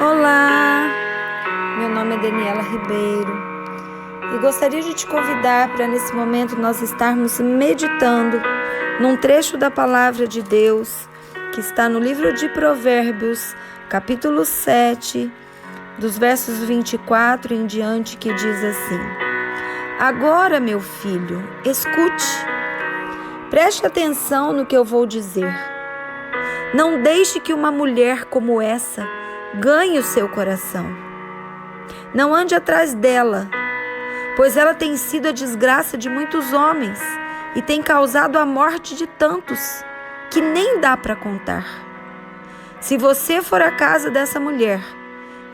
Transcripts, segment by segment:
Olá, meu nome é Daniela Ribeiro e gostaria de te convidar para nesse momento nós estarmos meditando num trecho da palavra de Deus que está no livro de Provérbios, capítulo 7, dos versos 24 em diante, que diz assim: Agora, meu filho, escute, preste atenção no que eu vou dizer. Não deixe que uma mulher como essa ganhe o seu coração. Não ande atrás dela, pois ela tem sido a desgraça de muitos homens e tem causado a morte de tantos que nem dá para contar. Se você for à casa dessa mulher,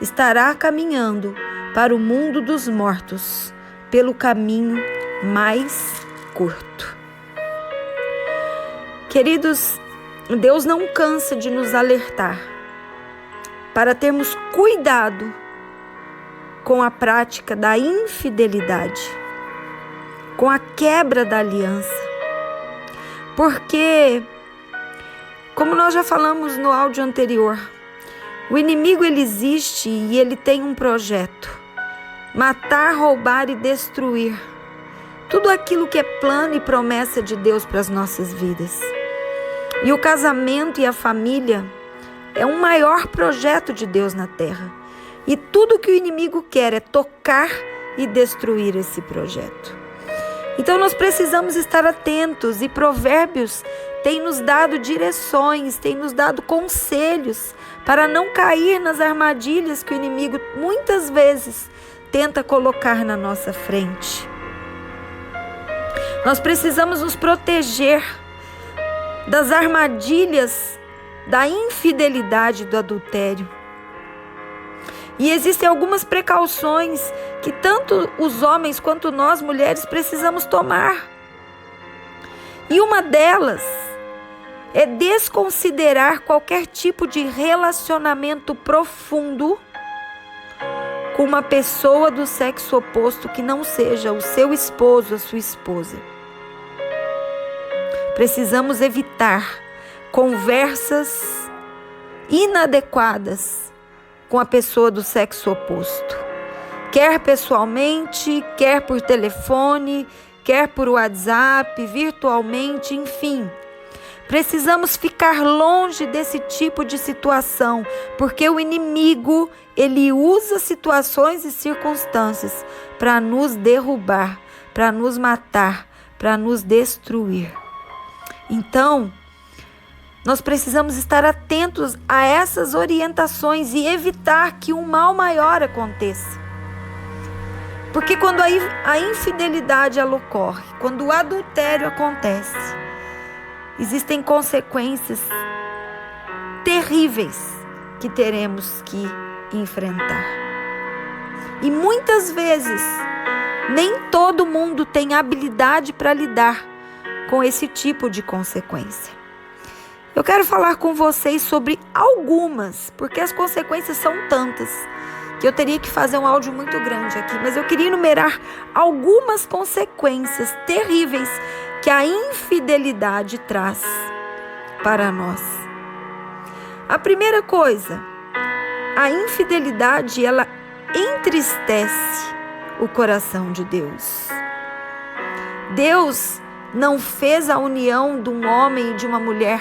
estará caminhando para o mundo dos mortos, pelo caminho mais curto. Queridos, Deus não cansa de nos alertar para termos cuidado com a prática da infidelidade, com a quebra da aliança. Porque, como nós já falamos no áudio anterior, o inimigo ele existe e ele tem um projeto: matar, roubar e destruir tudo aquilo que é plano e promessa de Deus para as nossas vidas. E o casamento e a família é um maior projeto de Deus na terra. E tudo que o inimigo quer é tocar e destruir esse projeto. Então nós precisamos estar atentos, e Provérbios tem nos dado direções, tem nos dado conselhos para não cair nas armadilhas que o inimigo muitas vezes tenta colocar na nossa frente. Nós precisamos nos proteger das armadilhas da infidelidade, do adultério. E existem algumas precauções que tanto os homens quanto nós mulheres precisamos tomar. E uma delas é desconsiderar qualquer tipo de relacionamento profundo com uma pessoa do sexo oposto que não seja o seu esposo, a sua esposa. Precisamos evitar conversas inadequadas com a pessoa do sexo oposto, quer pessoalmente, quer por telefone, quer por WhatsApp, virtualmente, enfim. Precisamos ficar longe desse tipo de situação, porque o inimigo, ele usa situações e circunstâncias para nos derrubar, para nos matar, para nos destruir. Então, nós precisamos estar atentos a essas orientações e evitar que um mal maior aconteça. Porque quando a infidelidade ela ocorre, quando o adultério acontece, existem consequências terríveis que teremos que enfrentar. E muitas vezes, nem todo mundo tem habilidade para lidar com esse tipo de consequência. Eu quero falar com vocês sobre algumas, porque as consequências são tantas que eu teria que fazer um áudio muito grande aqui, mas eu queria enumerar algumas consequências terríveis que a infidelidade traz para nós. A primeira coisa, a infidelidade, ela entristece o coração de Deus. Deus não fez a união de um homem e de uma mulher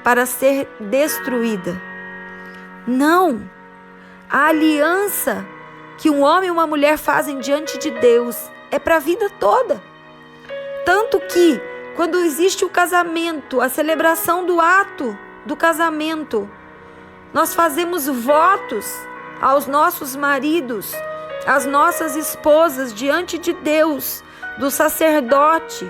para ser destruída. Não. A aliança que um homem e uma mulher fazem diante de Deus é para a vida toda. Tanto que, quando existe o casamento, a celebração do ato do casamento, nós fazemos votos aos nossos maridos, às nossas esposas, diante de Deus, do sacerdote,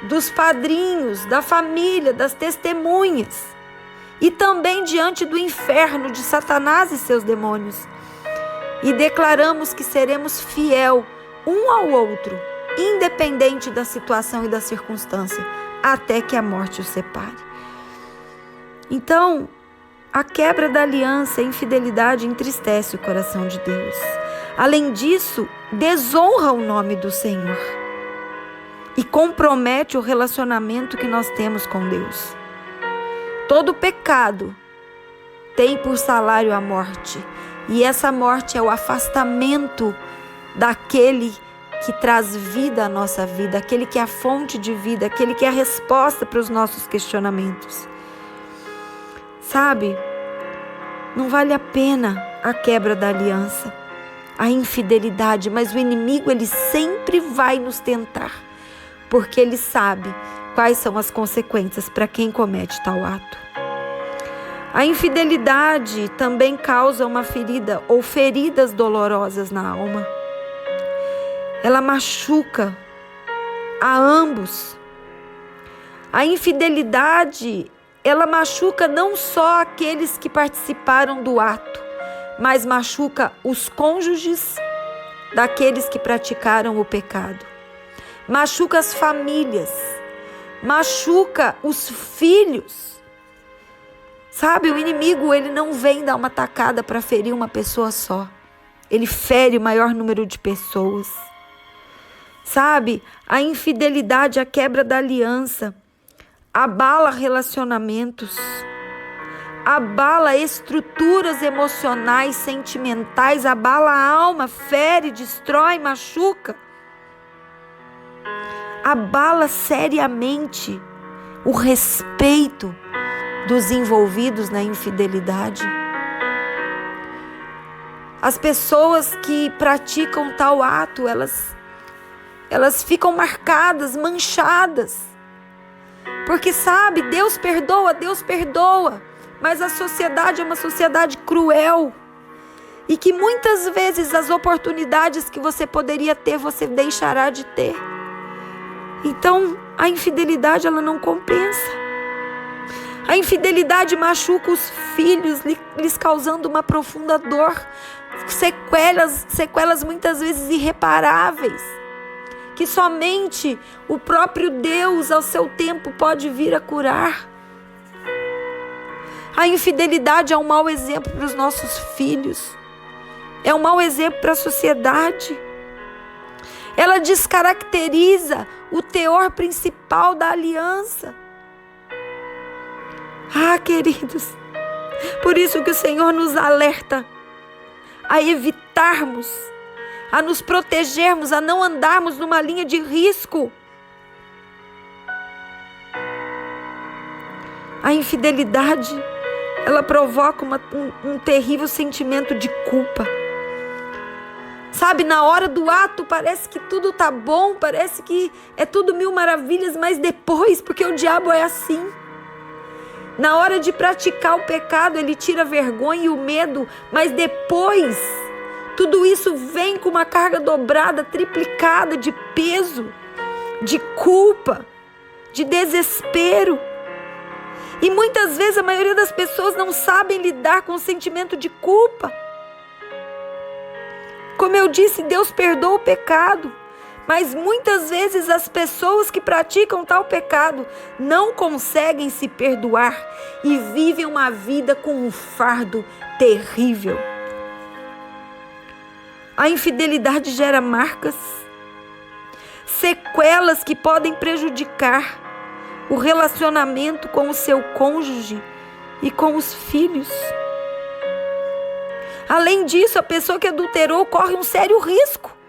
dos padrinhos, da família, das testemunhas, e também diante do inferno, de Satanás e seus demônios. E declaramos que seremos fiel um ao outro, independente da situação e da circunstância, até que a morte os separe. Então, a quebra da aliança, a infidelidade entristece o coração de Deus. Além disso, desonra o nome do Senhor e compromete o relacionamento que nós temos com Deus. Todo pecado tem por salário a morte. E essa morte é o afastamento daquele que traz vida à nossa vida, aquele que é a fonte de vida, aquele que é a resposta para os nossos questionamentos. Sabe, não vale a pena a quebra da aliança, a infidelidade, mas o inimigo ele sempre vai nos tentar, porque ele sabe quais são as consequências para quem comete tal ato. A infidelidade também causa uma ferida ou feridas dolorosas na alma. Ela machuca a ambos. A infidelidade, ela machuca não só aqueles que participaram do ato, mas machuca os cônjuges daqueles que praticaram o pecado. Machuca as famílias, machuca os filhos. Sabe, o inimigo, ele não vem dar uma tacada para ferir uma pessoa só. Ele fere o maior número de pessoas. Sabe, a infidelidade, a quebra da aliança, abala relacionamentos, abala estruturas emocionais, sentimentais, abala a alma, fere, destrói, machuca. Abala seriamente o respeito dos envolvidos na infidelidade. As pessoas que praticam tal ato, elas ficam marcadas, manchadas. Porque sabe, Deus perdoa, mas a sociedade é uma sociedade cruel. E que muitas vezes as oportunidades que você poderia ter, você deixará de ter. Então, a infidelidade, ela não compensa. A infidelidade machuca os filhos, lhes causando uma profunda dor, sequelas muitas vezes irreparáveis, que somente o próprio Deus, ao seu tempo, pode vir a curar. A infidelidade é um mau exemplo para os nossos filhos, é um mau exemplo para a sociedade. Ela descaracteriza o teor principal da aliança. Queridos, por isso que o Senhor nos alerta a evitarmos, a nos protegermos, a não andarmos numa linha de risco. A infidelidade, ela provoca um terrível sentimento de culpa. Sabe, na hora do ato parece que tudo tá bom, parece que é tudo mil maravilhas, mas depois, porque o diabo é assim. Na hora de praticar o pecado, ele tira a vergonha e o medo, mas depois, tudo isso vem com uma carga dobrada, triplicada de peso, de culpa, de desespero. E muitas vezes a maioria das pessoas não sabem lidar com o sentimento de culpa. Como eu disse, Deus perdoa o pecado, mas muitas vezes as pessoas que praticam tal pecado não conseguem se perdoar e vivem uma vida com um fardo terrível. A infidelidade gera marcas, sequelas que podem prejudicar o relacionamento com o seu cônjuge e com os filhos. Além disso, a pessoa que adulterou corre um sério risco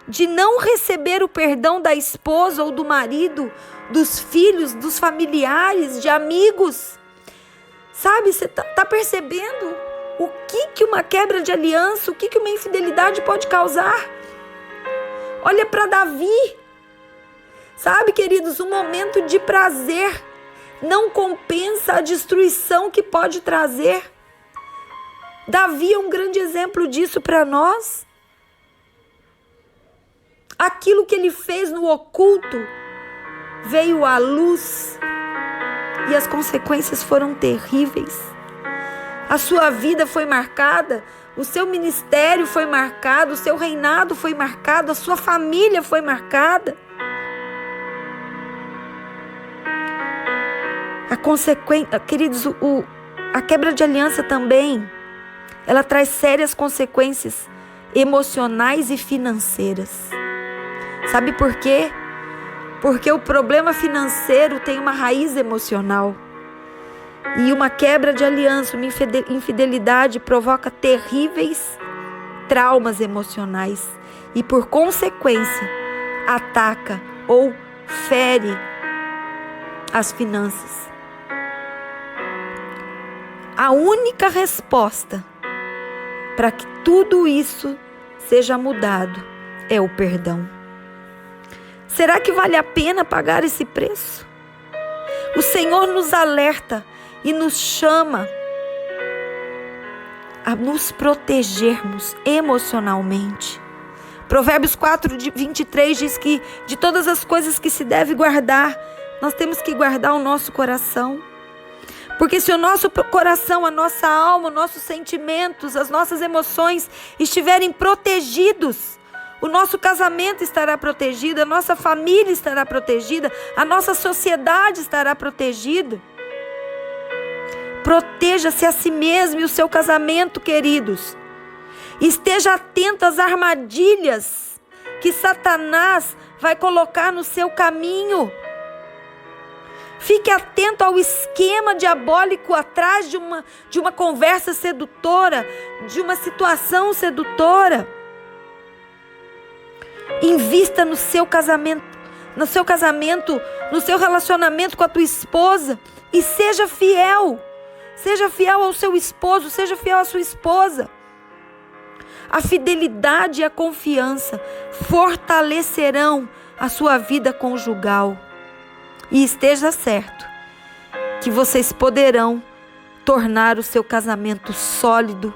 de não receber o perdão da esposa ou do marido, dos filhos, dos familiares, de amigos. Sabe, você está percebendo o que uma quebra de aliança, o que uma infidelidade pode causar? Olha para Davi. Sabe, queridos, um momento de prazer não compensa a destruição que pode trazer. Davi é um grande exemplo disso para nós. Aquilo que ele fez no oculto veio à luz e as consequências foram terríveis. A sua vida foi marcada, o seu ministério foi marcado, o seu reinado foi marcado, a sua família foi marcada. A consequência, queridos, a quebra de aliança também, ela traz sérias consequências emocionais e financeiras. Sabe por quê? Porque o problema financeiro tem uma raiz emocional. E uma quebra de aliança, uma infidelidade provoca terríveis traumas emocionais e, por consequência, ataca ou fere as finanças. A única resposta para que tudo isso seja mudado é o perdão. Será que vale a pena pagar esse preço? O Senhor nos alerta e nos chama a nos protegermos emocionalmente. Provérbios 4:23 diz que de todas as coisas que se deve guardar, nós temos que guardar o nosso coração. Porque se o nosso coração, a nossa alma, os nossos sentimentos, as nossas emoções estiverem protegidos, o nosso casamento estará protegido, a nossa família estará protegida, a nossa sociedade estará protegida. Proteja-se a si mesmo e o seu casamento, queridos. Esteja atento às armadilhas que Satanás vai colocar no seu caminho. Fique atento ao esquema diabólico atrás de uma conversa sedutora, de uma situação sedutora. Invista no seu casamento, no seu relacionamento com a tua esposa e seja fiel. Seja fiel ao seu esposo, seja fiel à sua esposa. A fidelidade e a confiança fortalecerão a sua vida conjugal. E esteja certo que vocês poderão tornar o seu casamento sólido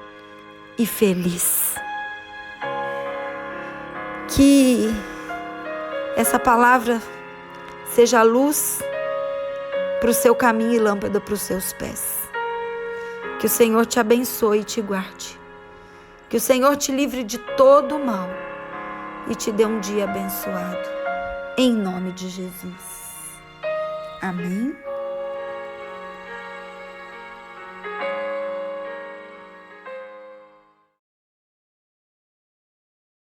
e feliz. Que essa palavra seja luz para o seu caminho e lâmpada para os seus pés. Que o Senhor te abençoe e te guarde. Que o Senhor te livre de todo o mal e te dê um dia abençoado. Em nome de Jesus. Amém.